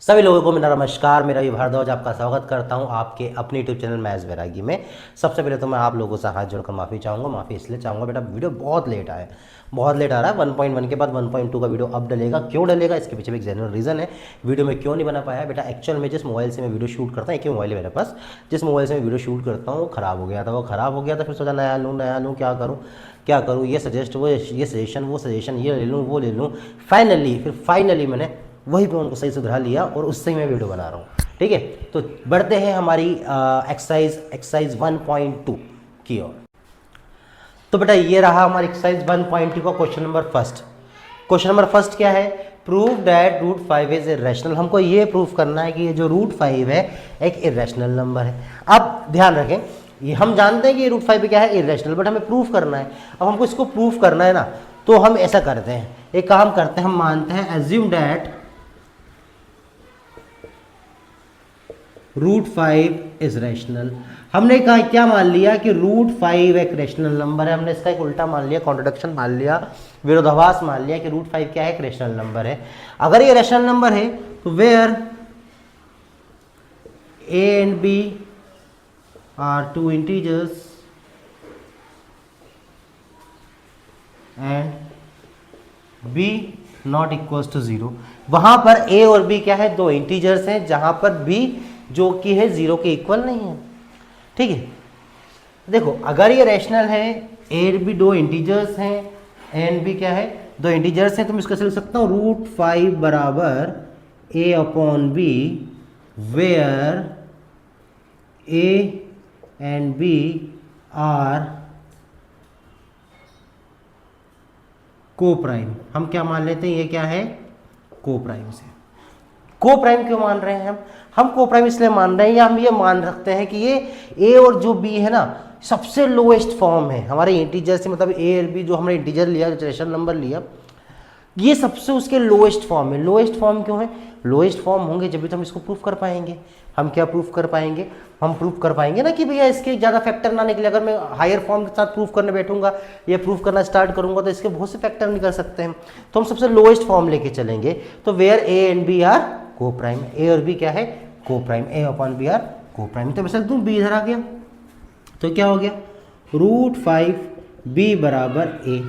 सभी लोगों को मेरा नमस्कार। मेरा ये भारद्वाज आपका स्वागत करता हूं आपके अपने यूट्यूब चैनल मैथ्स बैरागी में। सबसे पहले तो मैं आप लोगों से हाथ जोड़कर माफ़ी चाहूँगा। माफ़ी इसलिए चाहूँगा बेटा, वीडियो बहुत लेट आ रहा है। 1.1 के बाद 1.2 का वीडियो अब डलेगा। क्यों डलेगा, इसके पीछे भी एक जनरल रीज़न है। वीडियो में क्यों नहीं बना पाया बेटा, एक्चुअल में जिस मोबाइल से मैं वीडियो शूट करता हूँ, एक ही मोबाइल है मेरे पास, जिस मोबाइल से मैं वीडियो शूट करता हूँ वो ख़राब हो गया था। फिर सोचा नया लूँ क्या करूँ, ये सजेशन वो सजेशन, ये ले लूँ वो ले लूँ। फाइनली मैंने वही पे उनको सही सुधरा लिया और उससे ही मैं वीडियो बना रहा हूँ। ठीक है, तो बढ़ते हैं हमारी एक्सरसाइज 1.2 की ओर। तो बेटा ये रहा हमारी एक्सरसाइज 1.2 का क्वेश्चन नंबर फर्स्ट क्या है, prove that root 5 is irrational. हमको ये प्रूव करना है कि ये जो रूट 5 है एक इरेशनल नंबर है। अब ध्यान रखें, ये हम जानते हैं कि रूट 5 क्या है, इरेशनल, बट हमें प्रूफ करना है। अब हमको इसको प्रूफ करना है ना, तो हम ऐसा करते हैं, एक काम करते हैं, हम मानते हैं assume that root 5 is rational. हमने कहा क्या मान लिया कि रूट 5 एक रैशनल नंबर है। हमने इसका एक उल्टा मान लिया, कॉन्ट्रडिक्शन मान लिया, विरोधाभास मान लिया कि रूट 5 क्या है, एक रैशनल नंबर है। अगर ये रैशनल नंबर है तो where a and b are two integers and b not equals to 0, वहां पर a और b क्या है, दो इंटीजर्स हैं, जहां पर b जो कि है 0 के इक्वल नहीं है। ठीक है, देखो अगर ये रैशनल है, a और b दो इंटीजर्स हैं, a and b क्या है, दो इंटीजर्स हैं, तो मैं इसको लिख सकता हूँ रूट 5 बराबर a upon b where a and b are coprime. हम क्या मान लेते हैं, ये क्या है, को प्राइम से। को प्राइम क्यों मान रहे हैं हम को प्राइम इसलिए मान रहे हैं, या हम ये मान रखते हैं कि ये a और जो b है ना, सबसे लोएस्ट फॉर्म है हमारे इंटीजर से, मतलब a और b जो हमने इंटीजर लिया, रैशनल नंबर लिया, ये सबसे उसके लोएस्ट फॉर्म है। लोएस्ट फॉर्म क्यों है, लोएस्ट फॉर्म होंगे जब भी तो हम इसको प्रूफ कर पाएंगे। हम क्या प्रूफ कर पाएंगे, हम प्रूफ कर पाएंगे ना कि भैया इसके ज़्यादा फैक्टर ना निकले। अगर मैं हायर फॉर्म के साथ प्रूफ करने बैठूंगा या प्रूफ करना स्टार्ट करूंगा तो इसके बहुत से फैक्टर निकल सकते हैं, तो हम सबसे लोएस्ट फॉर्म लेके चलेंगे। तो where A and B are coprime, A और बी क्या है, coprime, A upon B are coprime. तो मैं तुम बी इधर आ गया, तो क्या हो गया, रूट 5 बी बराबर ए।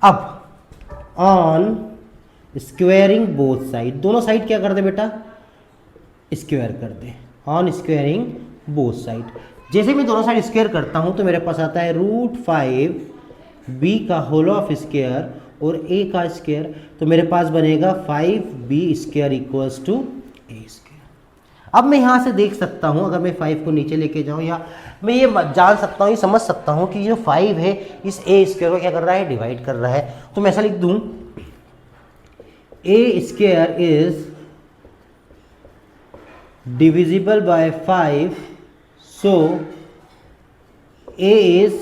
अब ऑन स्क्वेयरिंग बोथ साइड, दोनों साइड क्या कर दे बेटा, स्क्वायर कर दे। ऑन स्क्वेयरिंग बोथ साइड, जैसे मैं दोनों साइड स्क्वायर करता हूं तो मेरे पास आता है रूट 5 बी का होल ऑफ स्क्वायर और ए का स्क्वायर, तो मेरे पास बनेगा 5b square equals to A square. अब मैं यहाँ से देख सकता हूँ, अगर मैं 5 को नीचे लेके जाऊँ, या मैं ये जान सकता हूँ, ये समझ सकता हूँ कि जो 5 है इस ए स्क्वायर को क्या कर रहा है, डिवाइड कर रहा है। तो मैं ऐसा लिख दूँ, ए square is divisible by 5, so a is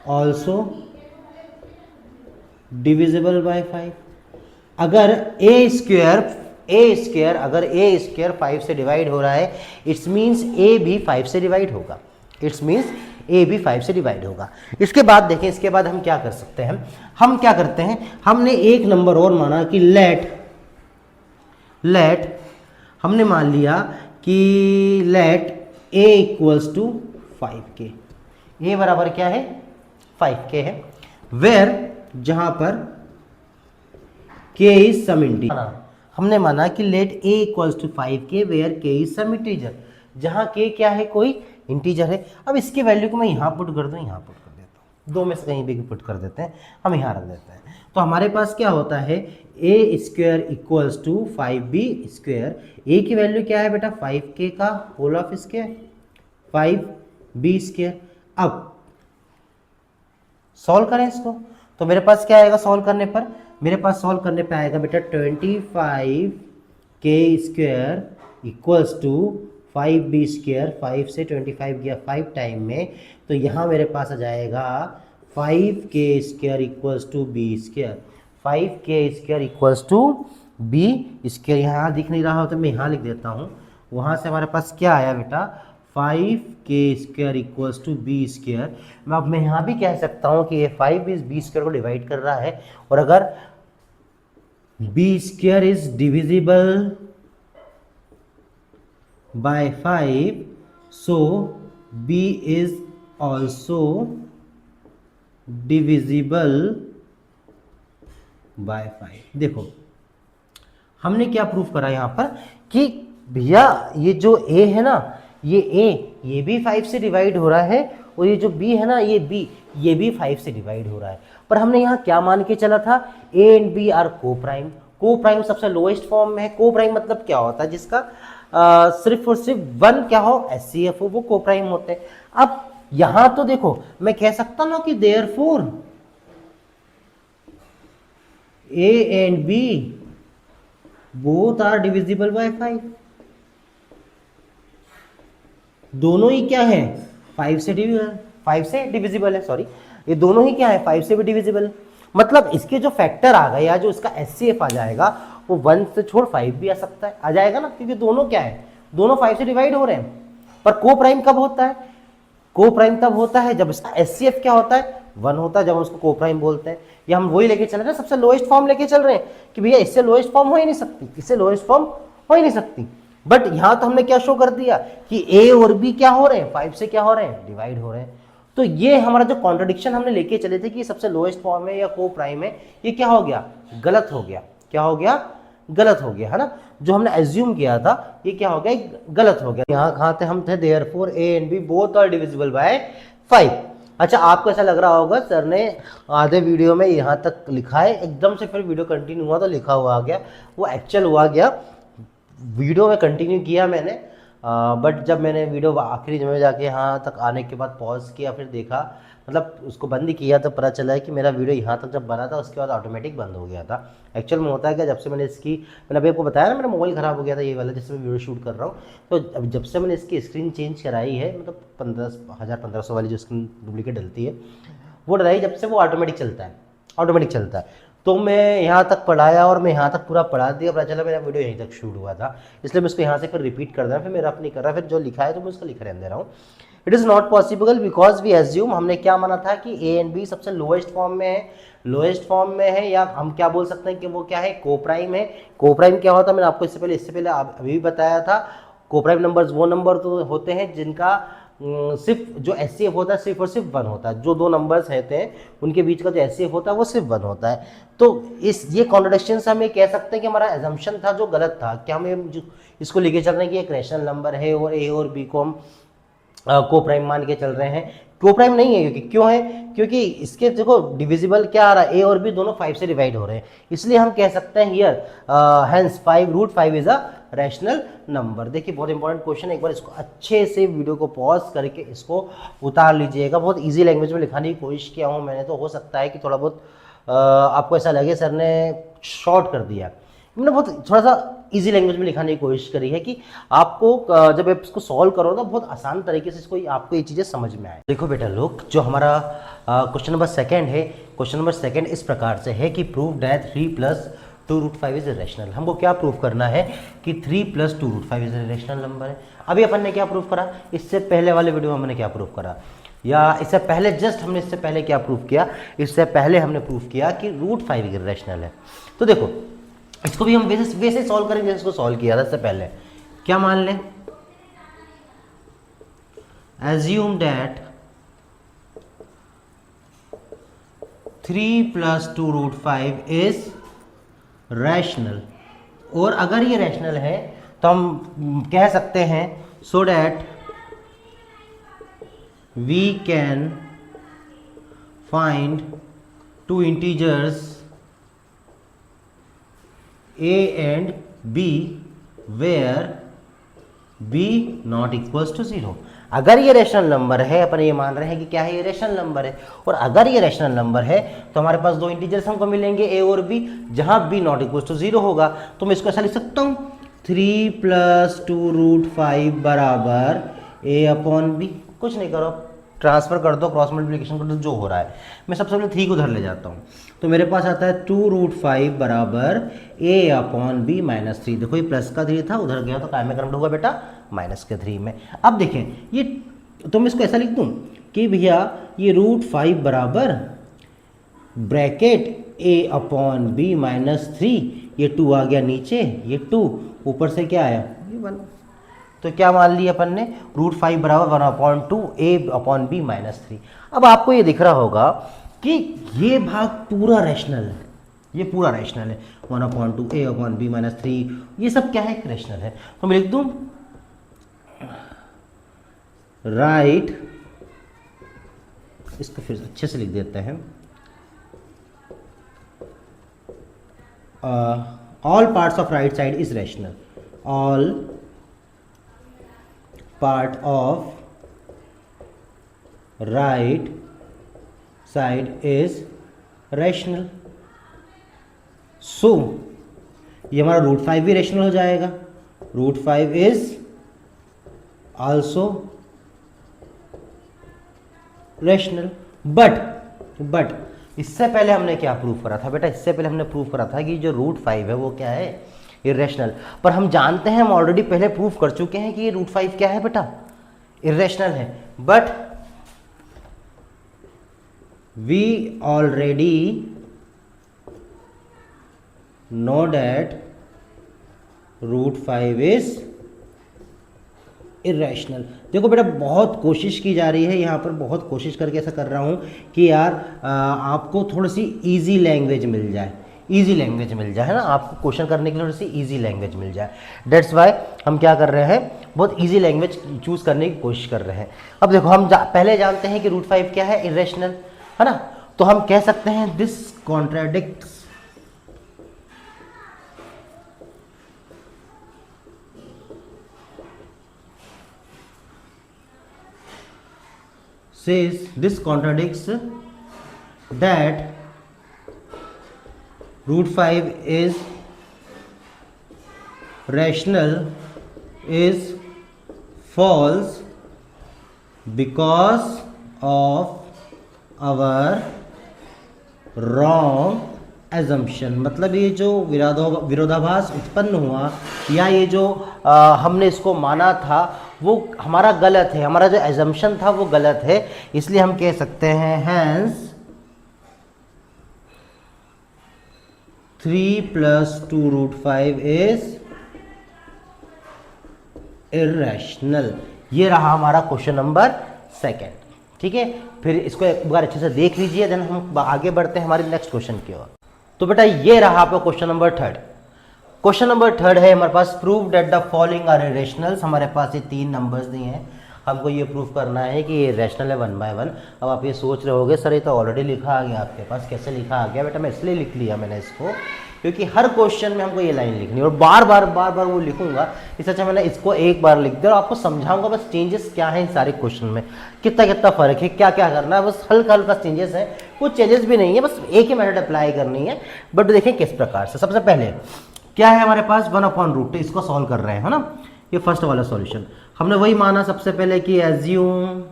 also divisible by 5। अगर a स्क्वायर 5 से डिवाइड हो रहा है, इट्स मीन्स a भी 5 से डिवाइड होगा। इसके बाद देखें, इसके बाद हम क्या कर सकते हैं, हम क्या करते हैं, हमने एक नंबर और माना कि लेट हमने मान लिया कि let a equals to 5k, a बराबर क्या है, 5k है, वेयर जहां पर k इज सम इंटीजर। हमने माना कि let a equals to 5k where k is some integer, जहां k क्या है, कोई इंटीजर है। अब इसके वैल्यू को मैं यहाँ पुट कर दूँ, यहाँ पुट कर देता हूँ, दो में से कहीं भी पुट कर देते हैं, हम यहाँ रख देते हैं। तो हमारे पास क्या होता है, a square equals to 5b square. A की वैल्यू क्या है बेटा, 5k का whole of square, 5b square. अब सॉल्व करें इसको, तो मेरे पास क्या आएगा सॉल्व करने पर, मेरे पास सॉल्व करने पे आएगा बेटा 25k square equals to 5b square. 5 से 25 गया 5 टाइम में, तो यहाँ मेरे पास आ जाएगा 5k square equals to b square. 5k square equals to b square, यहाँ दिख नहीं रहा हो तो मैं यहाँ लिख देता हूँ। वहाँ से हमारे पास क्या आया बेटा, 5k square equals to b square. अब मैं यहाँ भी कह सकता हूँ कि ये 5 इस b स्क्वायर को डिवाइड कर रहा है, और अगर b square is divisible by 5, so b is also divisible by 5। देखो हमने क्या प्रूफ करा यहाँ पर कि भैया ये जो a है ना, ये भी 5 से डिवाइड हो रहा है, और ये जो b है ना, ये भी 5 से डिवाइड हो रहा है। पर हमने यहाँ क्या मान के चला था, a एंड b आर को प्राइम। को प्राइम सबसे लोएस्ट फॉर्म में है। को प्राइम मतलब क्या होता है, जिसका सिर्फ और सिर्फ वन क्या हो, SCF हो, वो को प्राइम होते हैं। अब यहां तो देखो मैं कह सकता हूं कि therefore a and b both are divisible by 5। दोनों ही क्या है, 5 से डिविजिबल है, सॉरी, ये दोनों ही क्या है, 5 से भी डिविजिबल। मतलब इसके जो फैक्टर आ गए या जो इसका SCF आ जाएगा वो 1 से छोड़ 5 भी आ सकता है, आ जाएगा ना, क्योंकि दोनों क्या है, दोनों 5 से डिवाइड हो रहे हैं। पर को प्राइम कब होता है, को प्राइम तब होता है जब इसका SCF क्या होता है, 1 होता है, जब हम उसको को प्राइम बोलते हैं। या हम वही लेके चल रहे हैं, सबसे लोएस्ट फॉर्म लेके चल रहे हैं कि भैया इससे लोएस्ट फॉर्म हो ही नहीं सकती, इससे लोएस्ट फॉर्म हो ही नहीं सकती। बट यहां तो हमने क्या शो कर दिया कि ए और बी क्या हो रहे हैं, 5 से क्या हो रहे हैं, डिवाइड हो रहे हैं। तो ये हमारा जो कॉन्ट्रडिक्शन हमने लेके चले थे कि सबसे लोएस्ट फॉर्म है या को प्राइम है, ये क्या हो गया, गलत हो गया। क्या हो गया, गलत हो गया, है ना। जो हमने एज्यूम किया था ये क्या हो गया, गलत हो गया। यहाँ कहाँ थे हम थे, therefore A and B both are divisible by 5। अच्छा, आपको ऐसा लग रहा होगा सर ने आधे वीडियो में यहाँ तक लिखा है, एकदम से फिर वीडियो कंटिन्यू हुआ तो लिखा हुआ आ गया, वो एक्चुअल हुआ गया। वीडियो में कंटिन्यू किया मैंने, बट जब मैंने वीडियो आखिरी में जाके यहाँ तक आने के बाद पॉज किया, फिर देखा, मतलब उसको बंद किया, तो पता चला है कि मेरा वीडियो यहाँ तक जब बना था उसके बाद ऑटोमेटिक बंद हो गया था। एक्चुअल में होता है क्या, जब से मैंने इसकी, मैंने अभी आपको बताया ना मेरा मोबाइल ख़राब हो गया था ये वाला जिससे मैं वीडियो शूट कर रहा हूँ, तो अब जब से मैंने इसकी स्क्रीन चेंज कराई है, मतलब 1500 वाली जो स्क्रीन डुप्लीकेट डलती है वो डलाई, जब से वो ऑटोमेटिक चलता है, ऑटोमेटिक चलता है। तो मैं यहाँ तक पढ़ाया और मैं यहाँ तक पूरा पढ़ा दिया, पता चला मेरा वीडियो यहीं तक शूट हुआ था, इसलिए मैं उसको यहाँ से फिर रिपीट कर रहा, फिर मेरा अपनी कर रहा, फिर जो लिखा है तो मैं उसको लिख रहने दे रहा हूँ। It is not possible because we assume, हमने क्या माना था कि ए एंड बी सबसे लोएस्ट फॉर्म में है, लोएस्ट फॉर्म में है, या हम क्या बोल सकते हैं कि वो क्या है, को प्राइम है। को प्राइम क्या होता है, मैंने आपको इससे पहले अभी भी बताया था। को प्राइम नंबर्स वो नंबर तो होते हैं जिनका सिर्फ जो SCF होता है सिर्फ और सिर्फ 1 होता है। जो दो नंबर्स रहते हैं उनके बीच का जो SCF होता है वो सिर्फ 1 होता है। तो ये कॉन्ट्रडिक्शन से हम ये कह सकते हैं कि हमारा एजम्पशन था जो गलत था, कि हम इसको लेके चल रहे हैं कि एक रैशनल नंबर है और A और B को हम को प्राइम मान के चल रहे हैं। को प्राइम नहीं है, क्योंकि क्यों है, क्योंकि इसके देखो डिविजिबल क्या आ रहा है, A और B दोनों 5 से डिवाइड हो रहे हैं, इसलिए हम कह सकते हैं here hence 5√5 is a rational number. देखिए बहुत इंपॉर्टेंट क्वेश्चन है, एक बार इसको अच्छे से वीडियो को पॉज करके इसको उतार लीजिएगा। बहुत इजी लैंग्वेज में लिखाने की कोशिश किया हूँ मैंने, तो हो सकता है कि थोड़ा बहुत आपको ऐसा लगे सर ने शॉर्ट कर दिया। मैंने बहुत थोड़ा सा इजी लैंग्वेज में लिखाने की कोशिश करी है कि आपको जब आप इसको सॉल्व करो ना बहुत आसान तरीके से इसको आपको ये चीज़ें समझ में आए। देखो बेटा लोग, जो हमारा क्वेश्चन नंबर सेकंड है, क्वेश्चन नंबर सेकंड इस प्रकार से है कि प्रूव दैट 3 + 2√5 इज रेशनल। हमको क्या प्रूव करना है कि 3 + 2√5 इज रेशनल नंबर है। अभी अपन ने क्या प्रूव करा, इससे पहले वाले वीडियो में हमने क्या प्रूव करा, या इससे पहले जस्ट हमने इससे पहले क्या प्रूव किया, इससे पहले हमने प्रूव किया कि √5 इरेशनल है। तो देखो इसको भी हम वैसे सॉल्व करेंगे जैसे इसको सॉल्व किया था इससे पहले। क्या मान लें, एज्यूम दैट 3 + 2√5 इज रैशनल, और अगर ये रैशनल है तो हम कह सकते हैं so that we can find two integers A and B where B not equals to 0। अगर ये रेशनल नंबर है, अपन ये मान रहे हैं कि क्या है, ये रेशनल नंबर है, और अगर ये रेशनल नंबर है तो हमारे पास दो इंटीजर्स हमको मिलेंगे A और B, जहां B नॉट इक्वल्स टू 0 होगा। तो मैं इसको ऐसा लिख सकता हूं 3 + 2√5 बराबर A/B। कुछ नहीं करो, ट्रांसफर कर दो, क्रॉस मल्टीप्लिकेशन कर दो, जो हो रहा है। मैं सबसे पहले 3 को उधर ले जाता हूँ, तो मेरे पास आता है 2√5 बराबर A/B -3। देखो ये प्लस का 3 था, उधर गया तो काय में कन्वर्ट होगा बेटा, माइनस के 3 में। अब देखें ये, तो मैं इसको ऐसा लिख दूँ कि भैया ये √5 बराबर ब्रैकेट A/B -3, ये 2 आ गया नीचे, ये 2 ऊपर से क्या आया, ये 1। तो क्या मान लिया अपन ने, √5 बराबर 1/2 a/b-3। अब आपको ये दिख रहा होगा कि ये भाग पूरा रैशनल है, ये पूरा रैशनल है, 1/2 a/b-3, ये सब क्या है, रैशनल है। तो मैं लिख दूं राइट, इसको फिर अच्छे से लिख देते हैं, all parts of right side is rational, all part of right side is rational। so ये हमारा √5 भी रेशनल हो जाएगा, √5 इज आल्सो रेशनल। बट इससे पहले हमने क्या प्रूव करा था बेटा, इससे पहले हमने प्रूव करा था कि जो √5 है वो क्या है, इरेशनल। पर हम जानते हैं, हम ऑलरेडी पहले प्रूव कर चुके हैं कि ये √5 क्या है बेटा, इरेशनल है। But we already know that √5 is irrational. देखो बेटा बहुत कोशिश की जा रही है यहाँ पर, बहुत कोशिश करके ऐसा कर रहा हूँ कि यार आपको थोड़ी सी इजी लैंग्वेज मिल जाए, इजी लैंग्वेज मिल जाए, है ना, आपको क्वेश्चन करने के लिए थोड़ी सी इजी लैंग्वेज मिल जाए। डेट्स वाई हम क्या कर रहे हैं, बहुत इजी लैंग्वेज चूज करने की कोशिश कर रहे हैं। अब देखो हम पहले जानते हैं कि √5 क्या है, इरेशनल, है ना, तो हम कह सकते हैं this contradicts says this contradicts that √5 is rational is false because of our wrong assumption। मतलब ये जो विरोधाभास उत्पन्न हुआ या ये जो हमने इसको माना था वो हमारा गलत है, हमारा जो एजम्पशन था वो गलत है, इसलिए हम कह सकते हैं हैंस 3 + 2 √5 इज इरेशनल। ये रहा हमारा क्वेश्चन नंबर 2। ठीक है, फिर इसको एक बार अच्छे से देख लीजिए, देन हम आगे बढ़ते हैं हमारे नेक्स्ट क्वेश्चन की ओर। तो बेटा ये रहा आपका क्वेश्चन नंबर 3। क्वेश्चन नंबर 3 है हमारे पास, prove that the following are irrationals. हमारे पास ये 3 नंबर्स दिए हैं, हमको ये प्रूव करना है कि ये रैशनल है 1/1। अब आप ये सोच रहे होगे सर ये तो ऑलरेडी लिखा आ गया आपके पास, कैसे लिखा आ गया बेटा, मैं इसलिए लिख लिया मैंने इसको क्योंकि हर क्वेश्चन में हमको ये लाइन लिखनी है और बार बार वो लिखूंगा, इससे अच्छा मैंने इसको एक बार लिख दिया और आपको समझाऊंगा बस चेंजेस क्या है इन सारे क्वेश्चन में, कितना फर्क है, क्या क्या करना है, बस हल्का चेंजेस है, कुछ चेंजेस भी नहीं है, बस एक ही मेथड अप्लाई करनी है। बट देखें किस प्रकार से। सबसे पहले क्या है हमारे पास, 1/√2, इसको सॉल्व कर रहे हैं, है ना, ये फर्स्ट वाला सॉल्यूशन। हमने वही माना सबसे पहले कि assume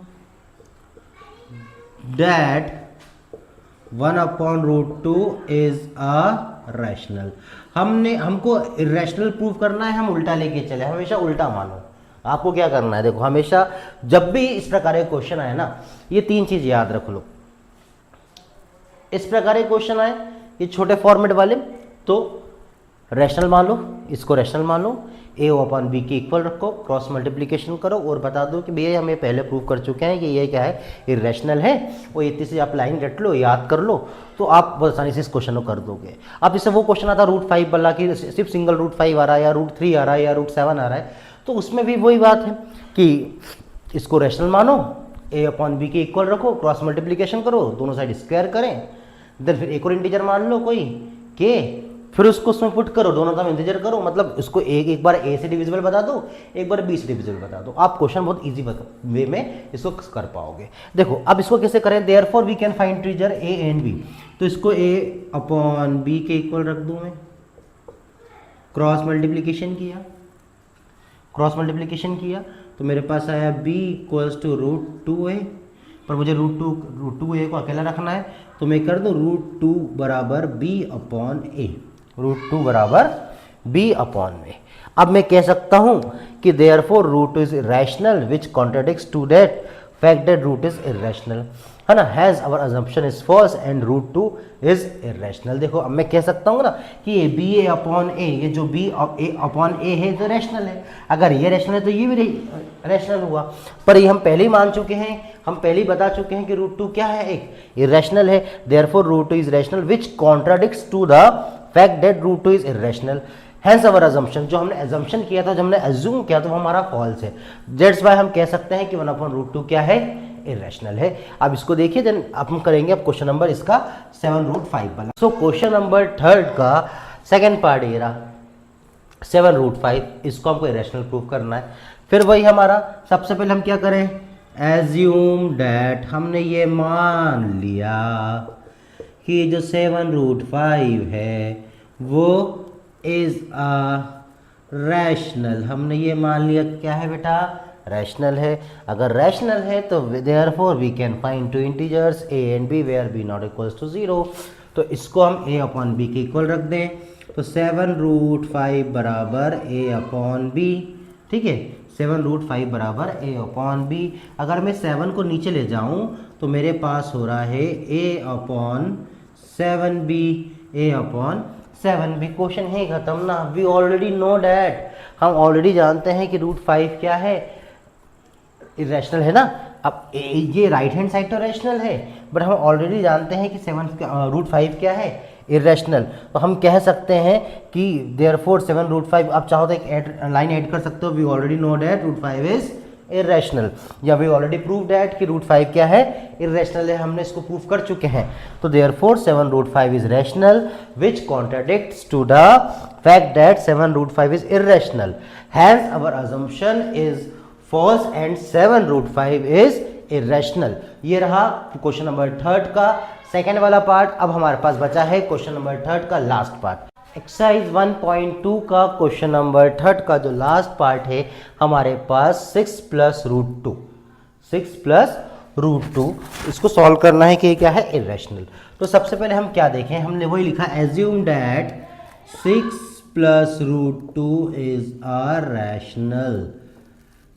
that 1/√2 is a rational. हमको इरेशनल प्रूव करना है, हम उल्टा लेके चले, हमेशा उल्टा मानो। आपको क्या करना है, देखो हमेशा जब भी इस प्रकार के क्वेश्चन आए ना, ये 3 चीज याद रख लो। इस प्रकार के क्वेश्चन आए ये छोटे फॉर्मेट वाले तो रैशनल मान लो, इसको रैशनल मान लो, a/b के इक्वल रखो, क्रॉस मल्टीप्लिकेशन करो और बता दो कि भैया हम ये पहले प्रूव कर चुके हैं कि ये क्या है, इरेशनल है। और इतनी से आप लाइन रट लो, याद कर लो, तो आप बहुत आसानी से इस क्वेश्चन को कर दोगे। अब इससे वो क्वेश्चन आता √5 वाला कि सिर्फ सिंगल √5 आ रहा है या √3 आ रहा है या √7 आ रहा है, तो उसमें भी वही बात है कि इसको रैशनल मानो, a/b के इक्वल रखो, क्रॉस मल्टीप्लिकेशन करो, दोनों साइड स्क्वायर करें, देन फिर एक और इंटीजर मान लो कोई के, फिर उसको उसमें पुट करो, दोनों तरफ इंटीजर करो, मतलब उसको एक बार a से डिविजिबल बता दो, एक बार b से डिविजिबल बता दो, आप क्वेश्चन बहुत इजी वे में इसको कर पाओगे। देखो अब इसको कैसे करें, therefore we can find integer a and b, तो इसको a/b के इक्वल रख दूं मैं, क्रॉस मल्टीप्लिकेशन किया तो मेरे पास आया b = √2a, पर मुझे √2a को अकेला रखना है तो मैं कर दूं √2 बराबर b/a, √2 बराबर b/a। अब मैं कह सकता हूं कि therefore √2 is rational which contradicts to that fact that root is irrational. है ना, hence our assumption is false and root 2 is irrational. देखो अब मैं कह सकता हूँ ना कि ये बी ए अपॉन ए, ये जो बी ए अपॉन ए है तो रैशनल है, अगर ये रैशनल है तो ये भी रैशनल हुआ। पर ये हम पहले ही मान चुके हैं, हम पहले ही बता चुके हैं कि रूट 2 क्या है, एक इरेशनल है, therefore root 2 is rational which contradicts to the fact that root 2 is irrational. Hence our assumption, जो हमने अजम्पशन किया था, जो हमने अज्यूम किया था वो हमारा फॉल्स है, दैट्स वाई हम कह सकते हैं कि 1/√2 क्या है, इरेशनल है। अब इसको देखिए, देन अब हम करेंगे अब क्वेश्चन नंबर इसका 7√5 वाला। सो क्वेश्चन नंबर 3 का सेकंड पार्ट ये रहा 7√5, इसको हमको इरेशनल प्रूव करना है। फिर वही हमारा, सबसे पहले हम क्या करें, एज्यूम डैट, हमने ये मान लिया कि जो 7√5 है वो इज अ रैशनल, हमने ये मान लिया क्या है बेटा, रैशनल है। अगर रैशनल है तो therefore we can find two integers a and b where b not equals to 0, तो इसको हम a अपॉन b के इक्वल रख दें, तो 7√5 बराबर a अपॉन b, ठीक है, 7√5 बराबर a अपॉन b। अगर मैं 7 को नीचे ले जाऊं तो मेरे पास हो रहा है a upon 7b, a upon 7b। Question है खत्म ना, वी ऑलरेडी नो डैट, हम ऑलरेडी जानते हैं कि √5 क्या है, इरेशनल है ना। अब ये राइट हैंड साइड तो रैशनल है, बट हम ऑलरेडी जानते हैं कि 7√5 क्या है, इरेशनल। तो हम कह सकते हैं कि देयरफॉर 7√5, आप चाहो तो एक लाइन ऐड कर सकते हो, we already know that √5 is irrational, या वी ऑलरेडी प्रूव डैट कि √5 क्या है, इरेशनल है, हमने इसको प्रूव कर चुके हैं। तो therefore 7√5 is rational which contradicts to the fact that 7√5 is irrational, hence our assumption is false and 7√5 is irrational. ये रहा क्वेश्चन नंबर 3 का सेकेंड वाला पार्ट। अब हमारे पास बचा है क्वेश्चन नंबर 3 का लास्ट पार्ट। एक्सरसाइज 1.2 का क्वेश्चन नंबर 3 का जो लास्ट पार्ट है, हमारे पास 6 + √2, 6 + √2, इसको सॉल्व करना है कि ये क्या है, इरेशनल। तो सबसे पहले हम क्या देखें, हमने वही लिखा assume that 6 + √2 is a rational.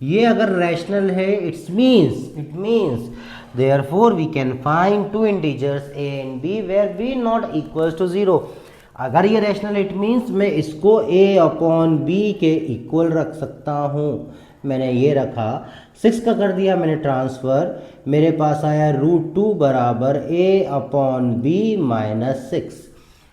ये अगर रैशनल है, it means therefore we can find two integers a and b where b not equals to 0। अगर ये रैशनल, इट मीन्स मैं इसको a अपॉन b के इक्वल रख सकता हूँ। मैंने ये रखा, 6 का कर दिया मैंने ट्रांसफर, मेरे पास आया √2 बराबर a अपॉन b माइनस 6।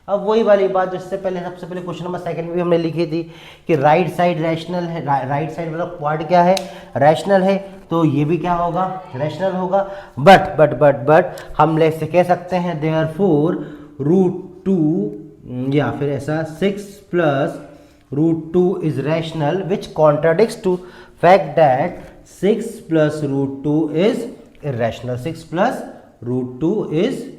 अब वही वाली बात जो इससे पहले, सबसे पहले क्वेश्चन नंबर 2 में भी हमने लिखी थी कि राइट साइड रैशनल है, राइट साइड मतलब पार्ट क्या है, रैशनल है, तो ये भी क्या होगा, रैशनल होगा। बट हम से कह सकते हैं देयरफॉर √2 या फिर ऐसा 6 + √2 is rational which contradicts to fact that 6 + √2 is irrational, 6 + √2 is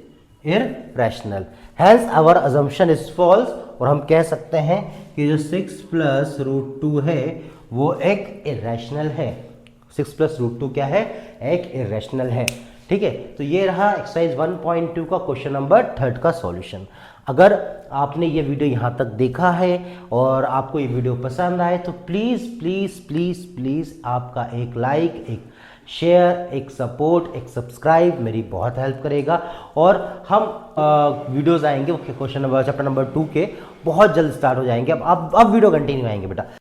irrational, hence our assumption is false. और हम कह सकते हैं कि जो 6 + √2 है वो एक इरेशनल है, 6 + √2 क्या है, एक इरेशनल है, ठीक है। तो ये रहा एक्सरसाइज 1.2 का क्वेश्चन नंबर 3 का सॉल्यूशन। अगर आपने ये वीडियो यहाँ तक देखा है और आपको ये वीडियो पसंद आए तो प्लीज़ प्लीज़ प्लीज़ प्लीज़ आपका एक लाइक, एक शेयर, एक सपोर्ट, एक सब्सक्राइब मेरी बहुत हेल्प करेगा। और हम वीडियोस आएंगे क्वेश्चन नंबर चैप्टर नंबर 2 के बहुत जल्द स्टार्ट हो जाएंगे। अब वीडियो कंटिन्यू आएंगे बेटा।